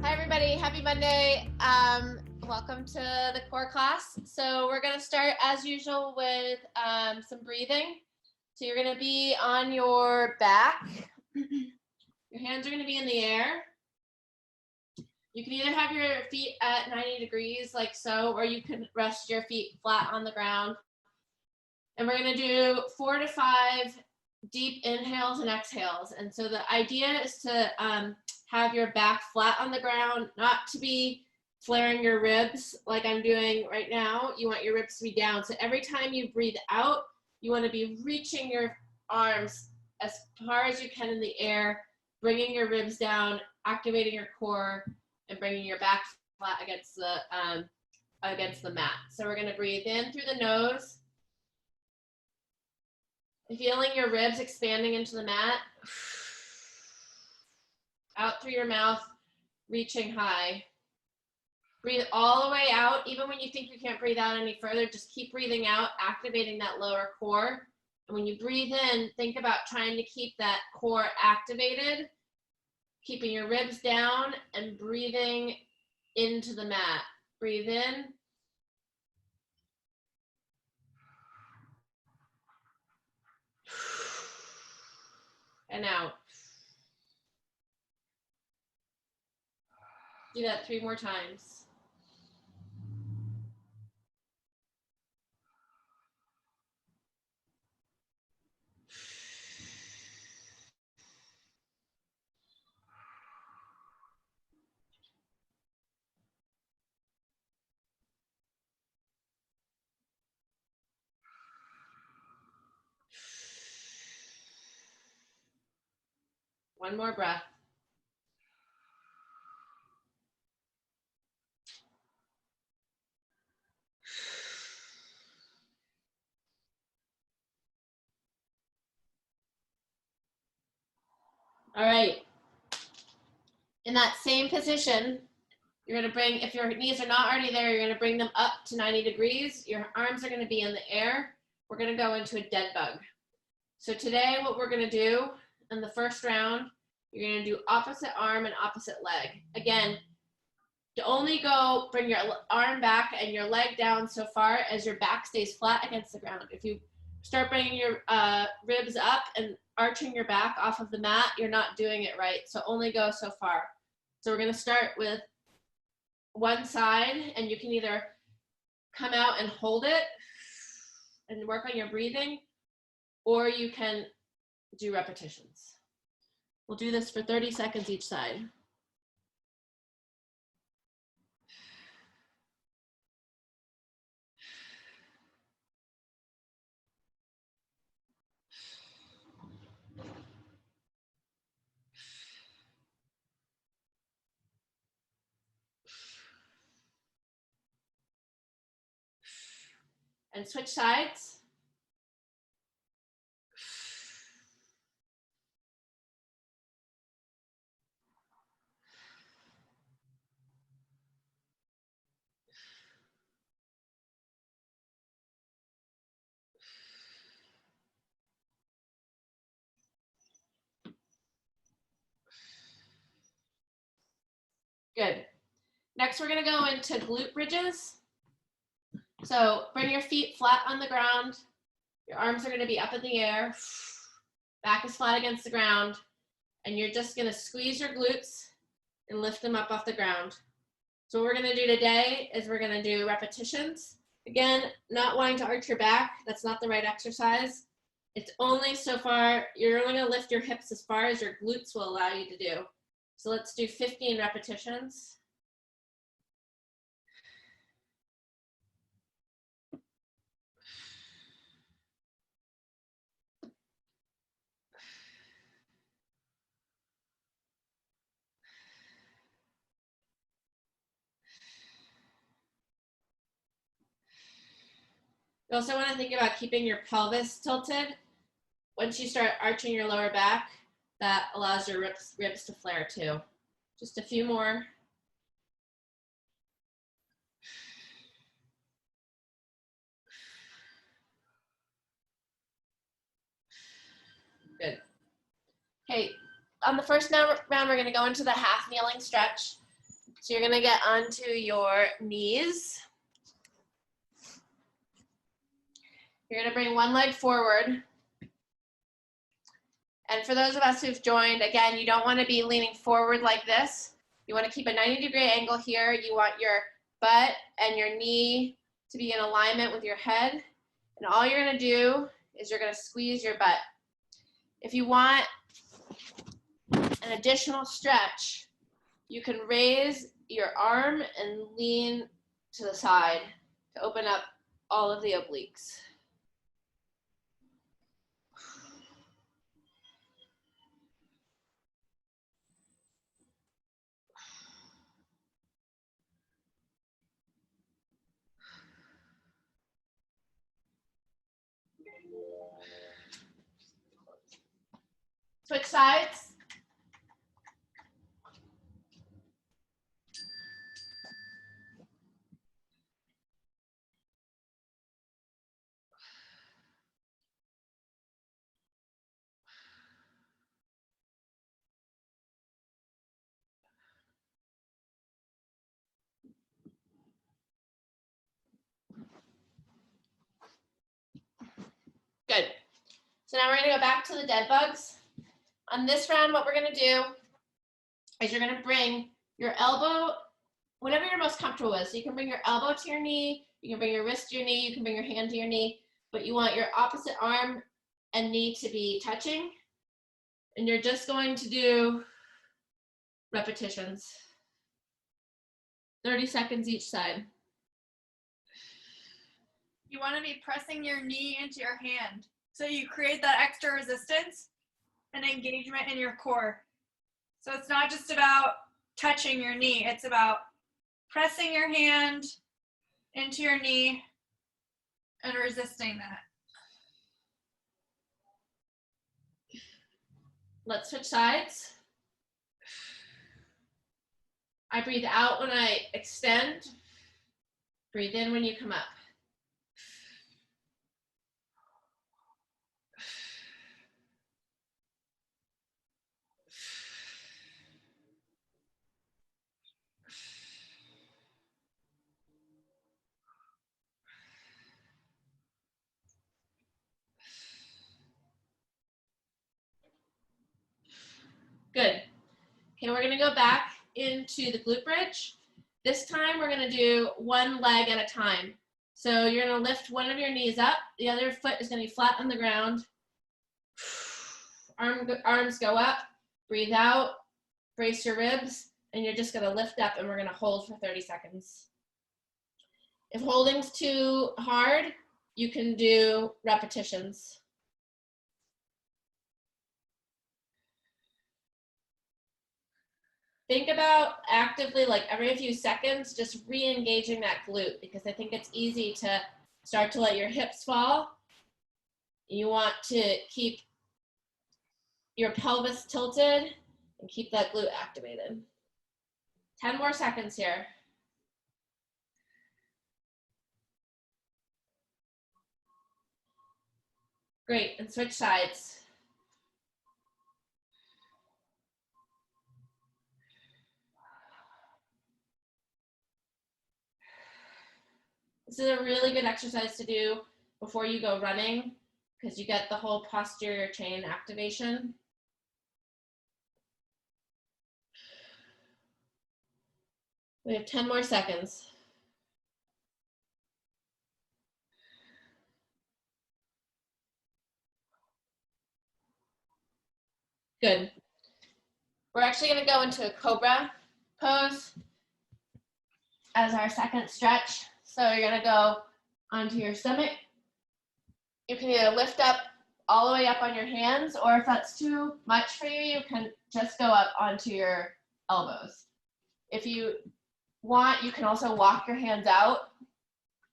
Hi everybody, happy Monday. Welcome to the core class. So we're gonna start as usual with some breathing. So you're gonna be on your back. Your hands are gonna be in the air. You can either have your feet at 90 degrees like so, or you can rest your feet flat on the ground. And we're gonna do 4 to 5 deep inhales and exhales. And so the idea is to have your back flat on the ground, not to be flaring your ribs like I'm doing right now. You want your ribs to be down. So every time you breathe out, you want to be reaching your arms as far as you can in the air, bringing your ribs down, activating your core, and bringing your back flat against the mat. So we're going to breathe in through the nose, feeling your ribs expanding into the mat. Out through your mouth, reaching high. Breathe all the way out. Even when you think you can't breathe out any further, just keep breathing out, activating that lower core. And when you breathe in, think about trying to keep that core activated, keeping your ribs down and breathing into the mat. Breathe in. And out. Do that 3 more times. One more breath. All right. In that same position, you're going to bring, if your knees are not already there, you're going to bring them up to 90 degrees. Your arms are going to be in the air. We're going to go into a dead bug. So today what we're going to do in the first round, you're going to do opposite arm and opposite leg. Again, to only go bring your arm back and your leg down so far as your back stays flat against the ground. If you start bringing your ribs up and arching your back off of the mat, you're not doing it right. So only go so far. So we're going to start with one side, and you can either come out and hold it and work on your breathing, or you can do repetitions. We'll do this for 30 seconds each side. And switch sides. Good. Next, we're going to go into glute bridges. So bring your feet flat on the ground. Your arms are going to be up in the air. Back is flat against the ground. And you're just going to squeeze your glutes and lift them up off the ground. So what we're going to do today is we're going to do repetitions. Again, not wanting to arch your back. That's not the right exercise. It's only so far, you're only going to lift your hips as far as your glutes will allow you to do. So let's do 15 repetitions. You also want to think about keeping your pelvis tilted. Once you start arching your lower back, that allows your ribs to flare too. Just a few more. Good. Okay, on the first round, we're going to go into the half kneeling stretch. So you're gonna get onto your knees. You're gonna bring one leg forward. And for those of us who've joined, again, you don't wanna be leaning forward like this. You wanna keep a 90-degree angle here. You want your butt and your knee to be in alignment with your head. And all you're gonna do is you're gonna squeeze your butt. If you want an additional stretch, you can raise your arm and lean to the side to open up all of the obliques. Switch sides. Good. So now we're gonna go back to the dead bugs. On this round, what we're gonna do is you're gonna bring your elbow, whatever you're most comfortable with. So you can bring your elbow to your knee, you can bring your wrist to your knee, you can bring your hand to your knee, but you want your opposite arm and knee to be touching. And you're just going to do repetitions. 30 seconds each side. You want to be pressing your knee into your hand. So you create that extra resistance and engagement in your core. So it's not just about touching your knee, it's about pressing your hand into your knee and resisting that. Let's switch sides. I breathe out when I extend. Breathe in when you come up. Good. Okay, we're gonna go back into the glute bridge. This time we're gonna do one leg at a time. So you're gonna lift one of your knees up, the other foot is gonna be flat on the ground. Arms go up, breathe out, brace your ribs, and you're just gonna lift up and we're gonna hold for 30 seconds. If holding's too hard, you can do repetitions. Think about actively, like every few seconds, just re-engaging that glute, because I think it's easy to start to let your hips fall. You want to keep your pelvis tilted and keep that glute activated. 10 more seconds here. Great, and switch sides. This is a really good exercise to do before you go running because you get the whole posterior chain activation. We have 10 more seconds. Good. We're actually going to go into a cobra pose as our second stretch. So you're going to go onto your stomach. You can either lift up all the way up on your hands, or if that's too much for you, you can just go up onto your elbows. If you want, you can also walk your hands out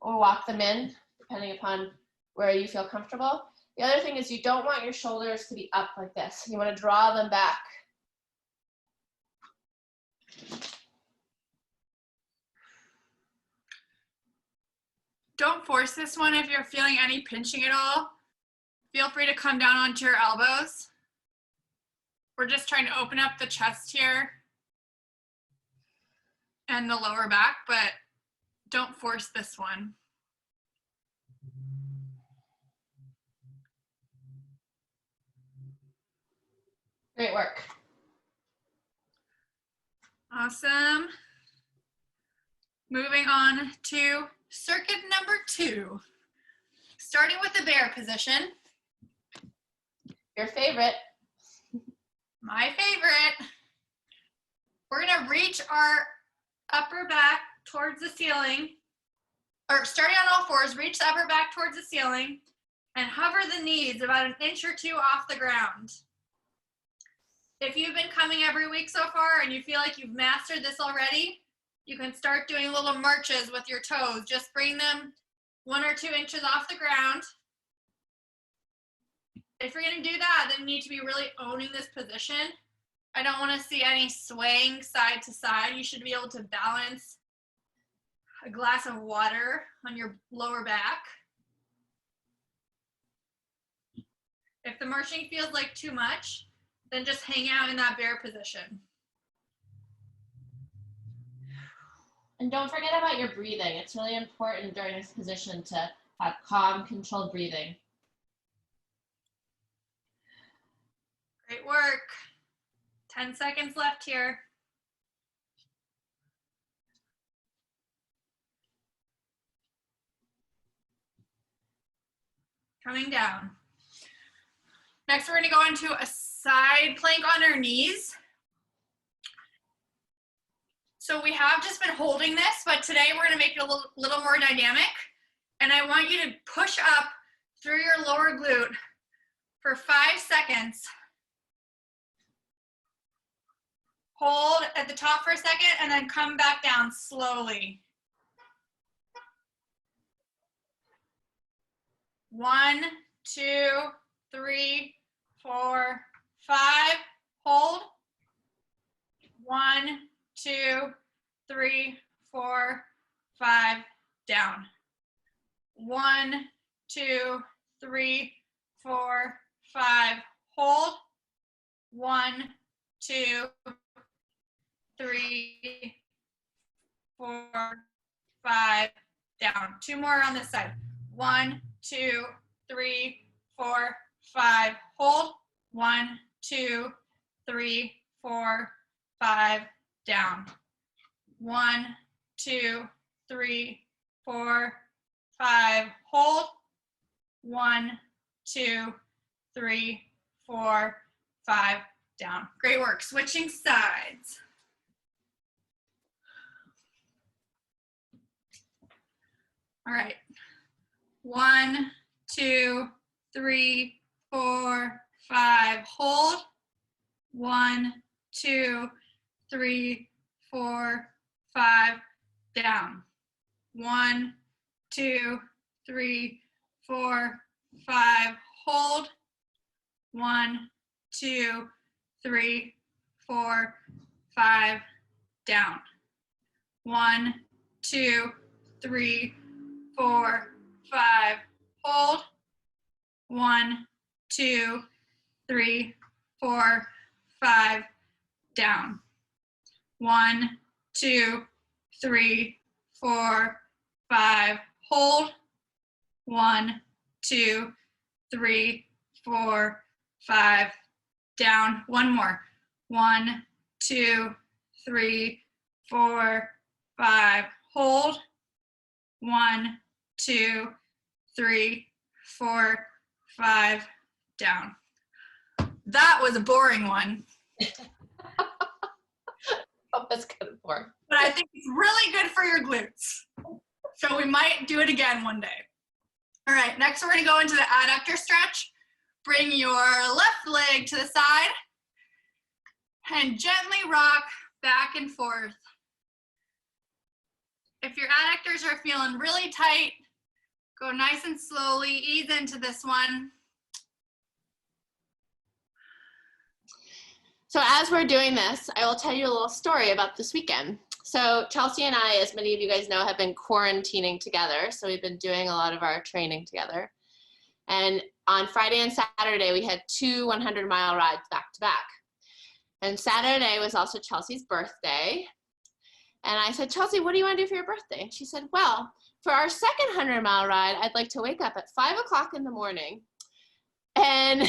or walk them in, depending upon where you feel comfortable. The other thing is you don't want your shoulders to be up like this. You want to draw them back. Don't force this one if you're feeling any pinching at all. Feel free to come down onto your elbows. We're just trying to open up the chest here. and the lower back, but don't force this one. Great work. Awesome. Moving on to circuit number 2. Starting with the bear position. Your favorite. My favorite. We're gonna reach our upper back towards the ceiling, or starting on all fours, reach the upper back towards the ceiling and hover the knees about an inch or two off the ground. If you've been coming every week so far and you feel like you've mastered this already, you can start doing little marches with your toes. Just bring them 1 or 2 inches off the ground. If you're gonna do that, then you need to be really owning this position. I don't wanna see any swaying side to side. You should be able to balance a glass of water on your lower back. If the marching feels like too much, then just hang out in that bear position. And don't forget about your breathing. It's really important during this position to have calm, controlled breathing. Great work. 10 seconds left here. Coming down. Next, we're going to go into a side plank on our knees. So we have just been holding this, but today we're going to make it a little more dynamic. And I want you to push up through your lower glute for 5 seconds. Hold at the top for a second and then come back down slowly. 1, 2, 3, 4, 5. Hold. 1, 2, 3, 4, 5. Down. 1, 2, 3, 4, 5. Hold. 1, 2, 3, 4, 5. Down. 2 more on this side. 1, 2, 3, 4, 5. Hold. 1, 2, 3, 4, 5. Down. 1, 2, 3, 4, 5. Hold. 1, 2, 3, 4, 5. Down. Great work. Switching sides. All right. 1, 2, 3, 4, 5. Hold. 1, 2, 3, 4, 5. Down. 1, 2, 3, 4, 5. Hold. 1, 2, 3, 4, 5. Down. 1, 2, 3, 4, 5. Hold. 1, 2, 3, 4, 5. Down. 1, 2, 3, 4, 5. Hold. 1, 2, 3, 4, 5. Down. One more. 1, 2, 3, 4, 5. Hold. 1, 2, 3, 4, 5. Down. That was a boring one. Oh, that's good for. But I think it's really good for your glutes. So we might do it again one day. All right, next we're gonna go into the adductor stretch. Bring your left leg to the side and gently rock back and forth. If your adductors are feeling really tight, go nice and slowly, ease into this one. So as we're doing this, I will tell you a little story about this weekend. So Chelsea and I, as many of you guys know, have been quarantining together. So we've been doing a lot of our training together. And on Friday and Saturday, we had 2 100-mile rides back to back. And Saturday was also Chelsea's birthday. And I said, Chelsea, what do you want to do for your birthday? And she said, well, for our second 100-mile ride, I'd like to wake up at 5 o'clock in the morning and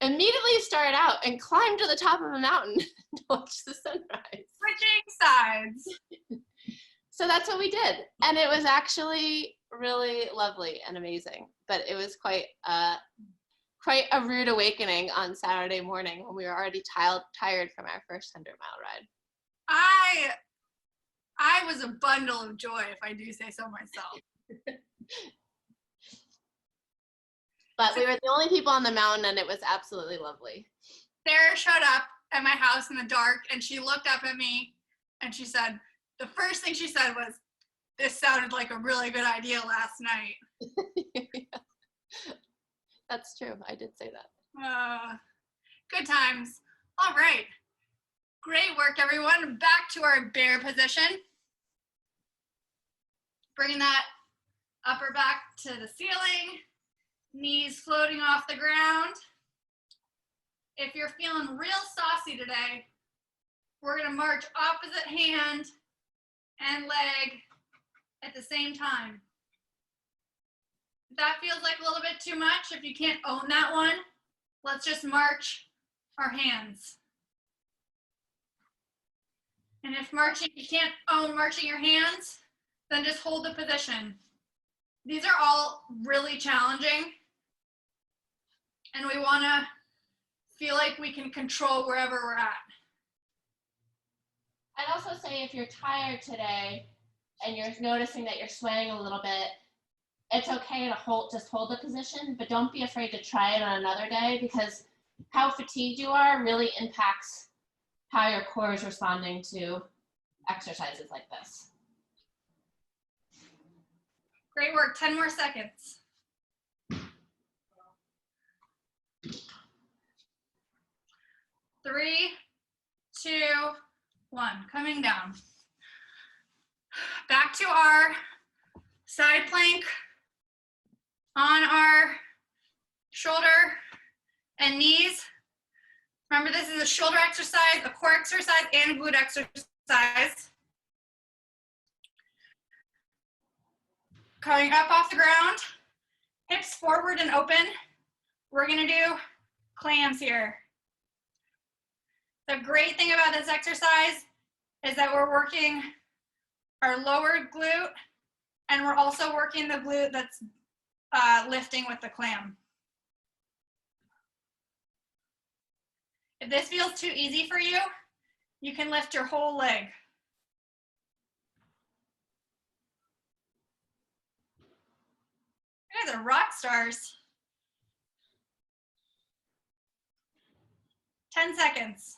immediately start out and climb to the top of a mountain to watch the sunrise. Switching sides. So that's what we did. And it was actually really lovely and amazing. But it was quite a rude awakening on Saturday morning when we were already tired from our first 100-mile ride. I was a bundle of joy, if I do say so myself. But we were the only people on the mountain, and it was absolutely lovely. Sarah showed up at my house in the dark, and she looked up at me, and she said, the first thing she said was, this sounded like a really good idea last night. That's true. I did say that. Good times. All right. Great work, everyone. Back to our bear position. Bringing that upper back to the ceiling. Knees floating off the ground. If you're feeling real saucy today, we're going to march opposite hand and leg at the same time. If that feels like a little bit too much, if you can't own that one, let's just march our hands. And if you can't own marching your hands, then just hold the position. These are all really challenging, and we want to feel like we can control wherever we're at. I'd also say if you're tired today and you're noticing that you're swaying a little bit, it's okay to just hold the position, but don't be afraid to try it on another day, because how fatigued you are really impacts how your core is responding to exercises like this. Great work, 10 more seconds. Three, two, one, coming down. Back to our side plank on our shoulder and knees. Remember, this is a shoulder exercise, a core exercise, and glute exercise. Coming up off the ground, hips forward and open. We're gonna do clams here. The great thing about this exercise is that we're working our lower glute, and we're also working the glute that's lifting with the clam. If this feels too easy for you, you can lift your whole leg. You guys are rock stars. 10 seconds.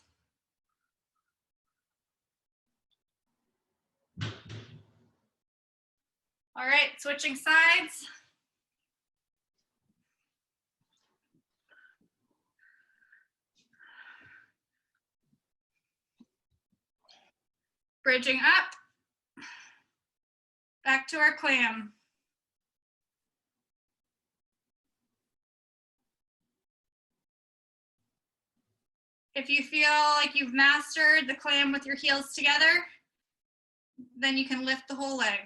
All right, switching sides. Bridging up. Back to our clam. If you feel like you've mastered the clam with your heels together, then you can lift the whole leg.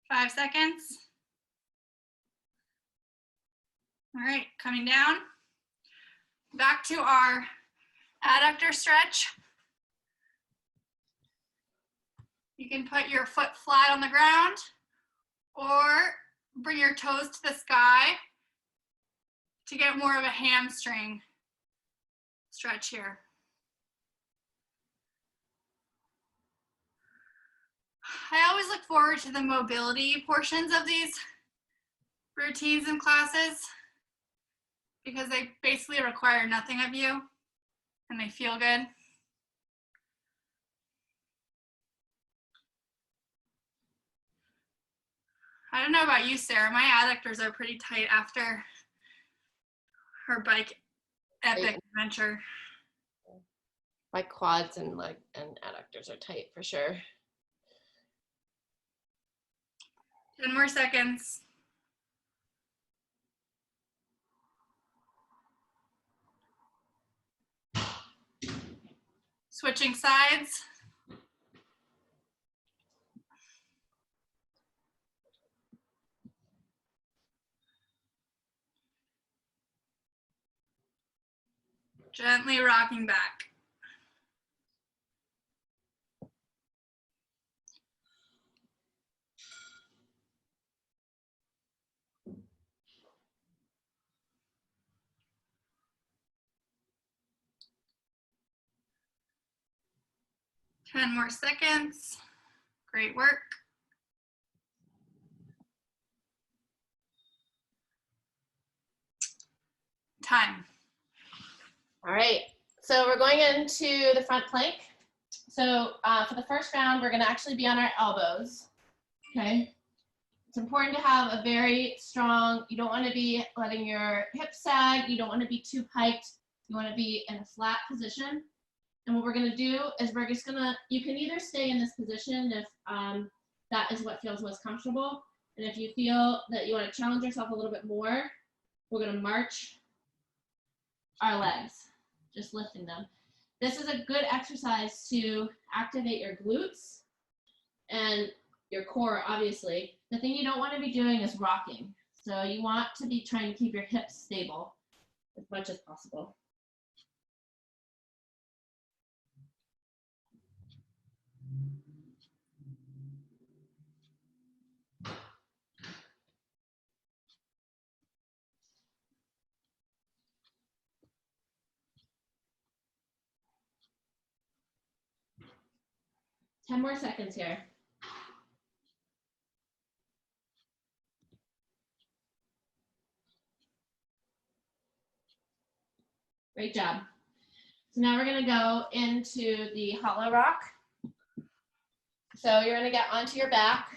Five seconds. All right, coming down. Back to our adductor stretch. You can put your foot flat on the ground or bring your toes to the sky to get more of a hamstring stretch here. I always look forward to the mobility portions of these routines and classes because they basically require nothing of you and they feel good. I don't know about you, Sarah. My adductors are pretty tight after her bike epic adventure. My quads and leg and adductors are tight for sure. 10 more seconds. Switching sides. Gently rocking back. Ten more seconds. Great work. Time. All right, so we're going into the front plank. So for the first round, we're gonna actually be on our elbows, okay? It's important to have a very strong, you don't wanna be letting your hips sag, you don't wanna be too piked, you wanna be in a flat position. And what we're gonna do is we're just gonna, you can either stay in this position if that is what feels most comfortable. And if you feel that you wanna challenge yourself a little bit more, we're gonna march our legs, just lifting them. This is a good exercise to activate your glutes and your core, obviously. The thing you don't want to be doing is rocking. So you want to be trying to keep your hips stable as much as possible. Ten more seconds here. Great job. So now we're gonna go into the hollow rock. So you're gonna get onto your back.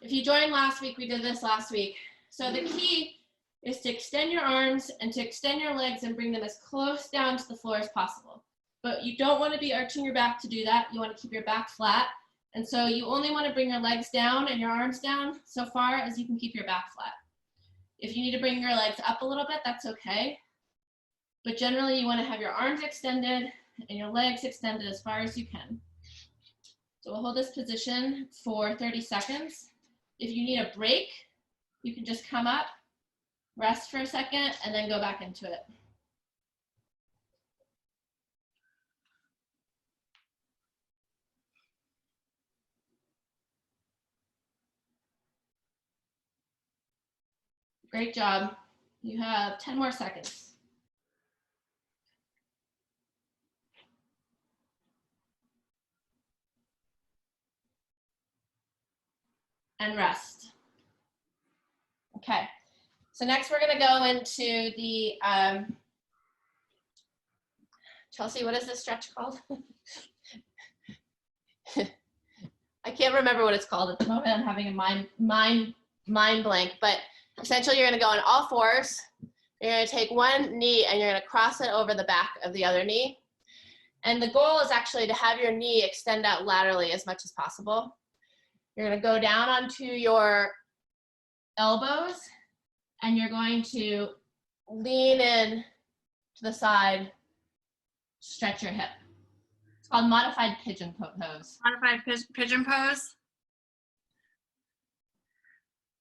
If you joined last week, we did this last week. So the key is to extend your arms and to extend your legs and bring them as close down to the floor as possible. But you don't want to be arching your back to do that. You want to keep your back flat. And so you only want to bring your legs down and your arms down so far as you can keep your back flat. If you need to bring your legs up a little bit, that's okay. But generally you want to have your arms extended and your legs extended as far as you can. So we'll hold this position for 30 seconds. If you need a break, you can just come up, rest for a second, and then go back into it. Great job. You have 10 more seconds. And rest. Okay, so next we're gonna go into the, Chelsea, what is this stretch called? I can't remember what it's called at the moment. I'm having a mind blank, but essentially you're gonna go on all fours. You're gonna take one knee and you're gonna cross it over the back of the other knee. And the goal is actually to have your knee extend out laterally as much as possible. You're gonna go down onto your elbows and you're going to lean in to the side, stretch your hip. It's called modified pigeon pose. Modified pigeon pose.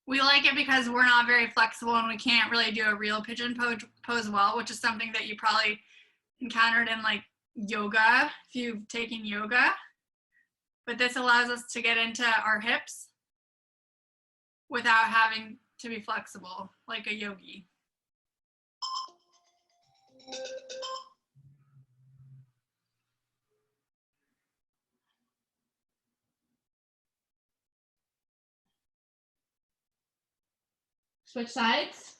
We like it because we're not very flexible and we can't really do a real pigeon pose well, which is something that you probably encountered in like yoga, if you've taken yoga. But this allows us to get into our hips without having to be flexible like a yogi. Switch sides.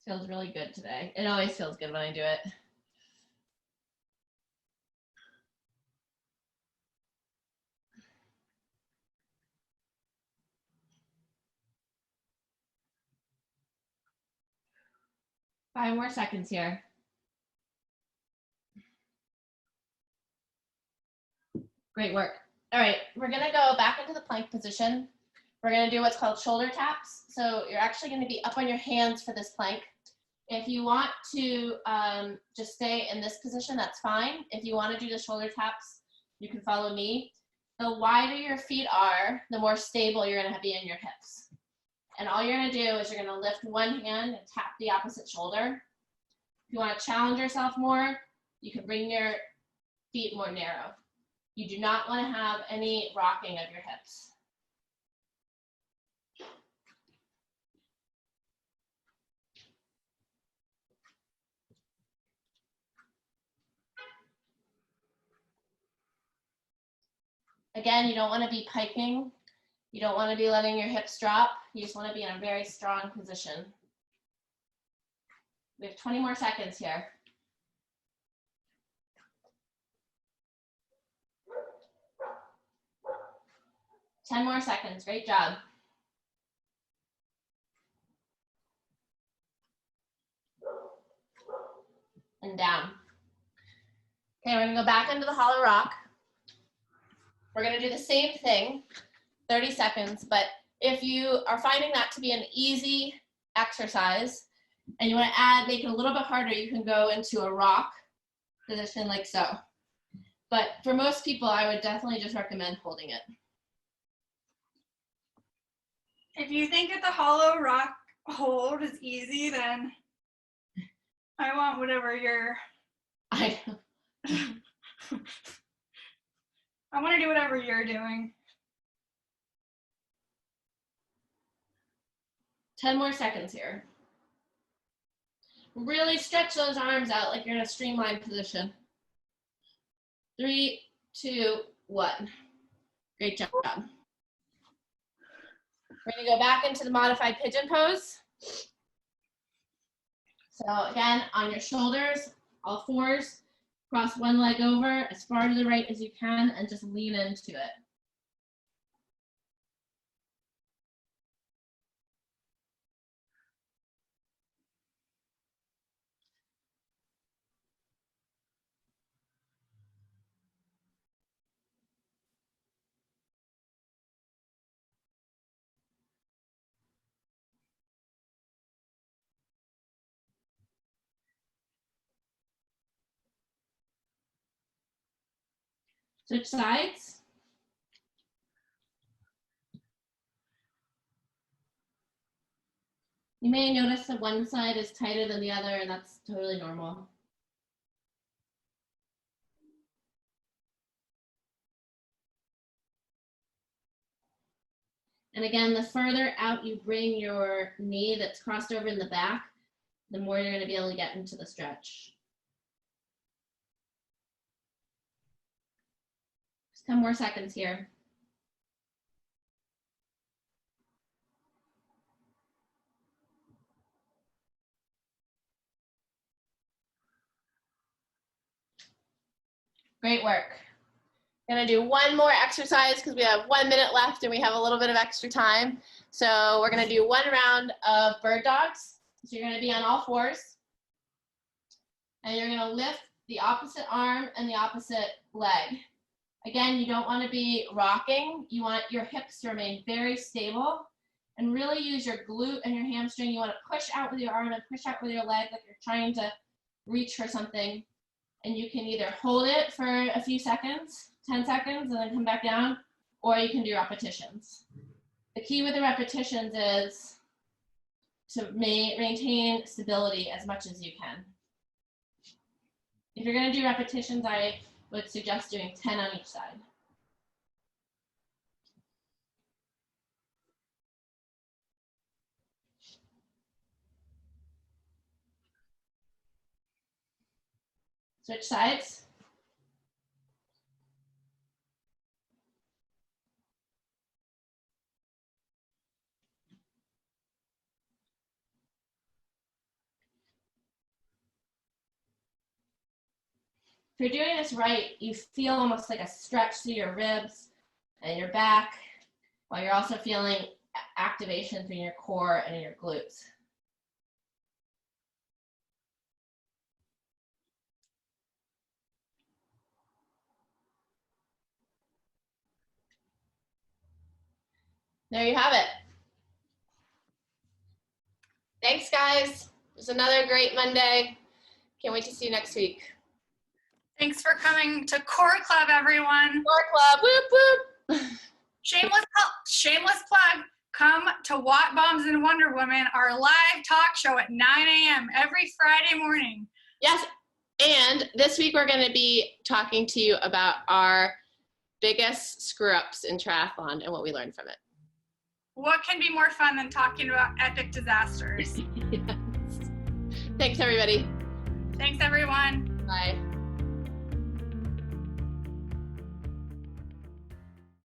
Feels really good today. It always feels good when I do it. 5 more seconds here. Great work. All right, we're gonna go back into the plank position. We're gonna do what's called shoulder taps. So you're actually gonna be up on your hands for this plank. If you want to just stay in this position, that's fine. If you want to do the shoulder taps, you can follow me. The wider your feet are, the more stable you're going to be in your hips. And all you're going to do is you're going to lift one hand and tap the opposite shoulder. If you want to challenge yourself more, you can bring your feet more narrow. You do not want to have any rocking of your hips. Again, you don't want to be piking. You don't want to be letting your hips drop. You just want to be in a very strong position. We have 20 more seconds here. Ten more seconds. Great job. And down. Okay, we're going to go back into the hollow rock. We're going to do the same thing, 30 seconds, but if you are finding that to be an easy exercise and you want to make it a little bit harder, you can go into a rock position like so. But for most people, I would definitely just recommend holding it. If you think that the hollow rock hold is easy, then I want whatever you're. I want to do whatever you're doing. 10 more seconds here. Really stretch those arms out like you're in a streamlined position. 3, 2, 1. Great job. We're going to go back into the modified pigeon pose. So again, on your shoulders, all fours, cross one leg over as far to the right as you can and just lean into it. Switch sides. You may notice that one side is tighter than the other, and that's totally normal. And again, the further out you bring your knee that's crossed over in the back, the more you're going to be able to get into the stretch. Just 10 more seconds here. Great work. Gonna do one more exercise because we have 1 minute left and we have a little bit of extra time. So we're gonna do one round of bird dogs. So you're gonna be on all fours. And you're gonna lift the opposite arm and the opposite leg. Again, you don't wanna be rocking. You want your hips to remain very stable and really use your glute and your hamstring. You wanna push out with your arm and push out with your leg like you're trying to reach for something. And you can either hold it for a few seconds, 10 seconds, and then come back down, or you can do repetitions. The key with the repetitions is to maintain stability as much as you can. If you're going to do repetitions, I would suggest doing 10 on each side. Switch sides. If you're doing this right, you feel almost like a stretch through your ribs and your back, while you're also feeling activation through your core and your glutes. There you have it. Thanks, guys. It was another great Monday. Can't wait to see you next week. Thanks for coming to Core Club, everyone. Core Club, whoop, whoop. Shameless plug. Come to Watt Bombs and Wonder Woman, our live talk show at 9 a.m. every Friday morning. Yes, and this week we're going to be talking to you about our biggest screw-ups in triathlon and what we learned from it. What can be more fun than talking about epic disasters? Yes. Thanks, everybody. Thanks, everyone. Bye.